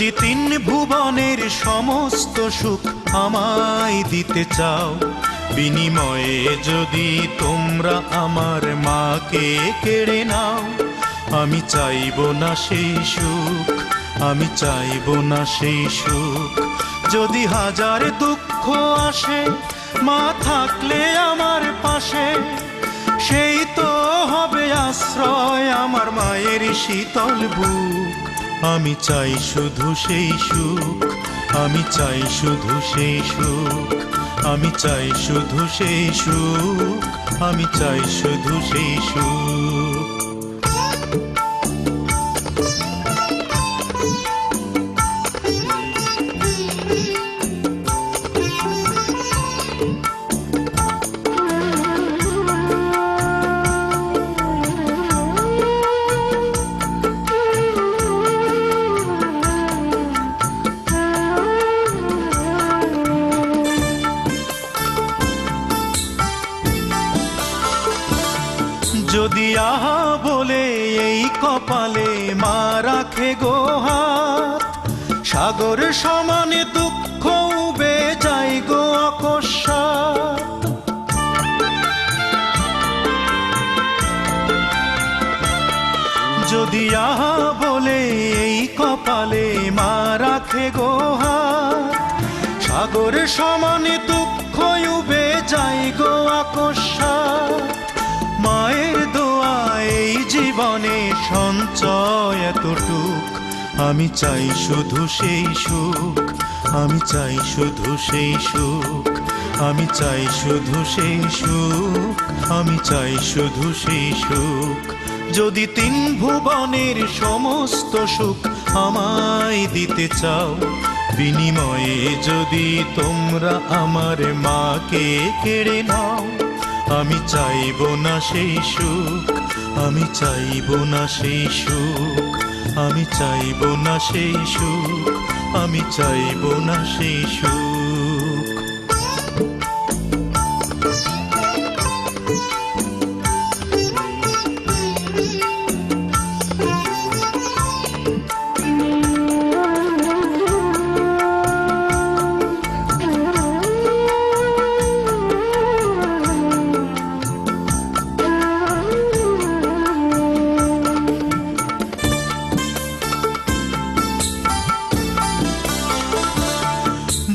যদি তিন ভুবনের সমস্ত সুখ আমায় দিতে চাও, বিনিময়ে যদি তোমরা আমার মাকে কেড়ে নাও, আমি চাইব না সেই সুখ, আমি চাইব না সেই সুখ। যদি হাজার দুঃখ আসে, মা থাকলে আমার পাশে, সেই তো হবে আশ্রয় আমার মায়ের শীতল বুক। আমি চাই শুধু সেই সুখ, আমি চাই শুধু সেই সুখ, আমি চাই শুধু সেই সুখ, আমি চাই শুধু সেই সুখ। যদি আহা বলে এই কপালে মা রাখে গো হাত, সাগর সমানে দুঃখ উবে যায় গো অকস্মাৎ। যদি আহা বলে এই কপালে মা রাখে গো হাত, সাগর সমানে দুঃখ উবে যায় গো অকস্মাৎ। মায়ের দোয়া এই জীবনে সঞ্চয় এতটুক, আমি চাই শুধু সেই সুখ, আমি চাই শুধু সেই সুখ, আমি চাই শুধু সেই সুখ, আমি চাই শুধু সেই সুখ। যদি তিন ভুবনের সমস্ত সুখ আমায় দিতে চাও, বিনিময়ে যদি তোমরা আমার মাকে কেড়ে নাও, আমি চাইব না সেই সুখ, আমি চাইব না সেই সুখ, আমি চাইব না সেই সুখ, আমি চাইব না সেই সুখ।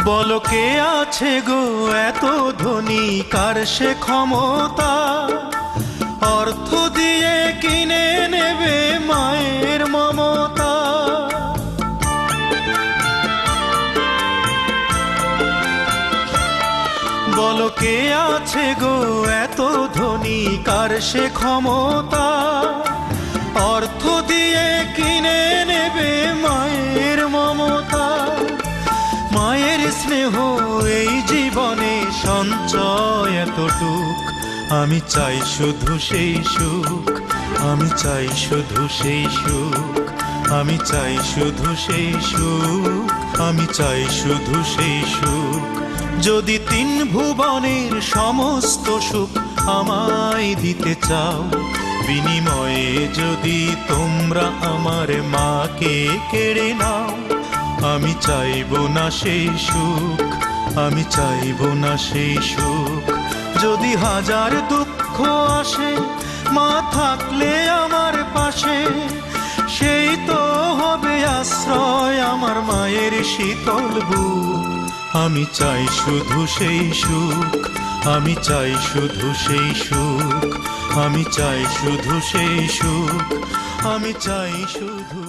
বলো কে আছে গো এত ধনী, কার সে ক্ষমতা, অর্থ দিয়ে কিনে নেবে মায়ের মমতা। বলো কে আছে গো এত ধনী, কার সে ক্ষমতা, অর্থ দিয়ে কিনে নেবে মায়ের মমতা। মায়ের স্নেহ এই জীবনে সঞ্চয় এতটুক, আমি চাই শুধু সেই সুখ, আমি চাই শুধু সেই সুখ, আমি চাই শুধু সেই সুখ, আমি চাই শুধু সেই সুখ। যদি তিন ভুবনের সমস্ত সুখ আমায় দিতে চাও, বিনিময়ে যদি তোমরা আমার মাকে কেড়ে নাও, আমি চাইব না সেই সুখ, আমি চাইব না সেই সুখ। যদি হাজার দুঃখ আসে, মা থাকলে আমার পাশে, সেই তো হবে আশ্রয় আমার মায়ের শীতল বুক। আমি চাই শুধু সেই সুখ, আমি চাই শুধু সেই সুখ, আমি চাই শুধু সেই সুখ, আমি চাই শুধু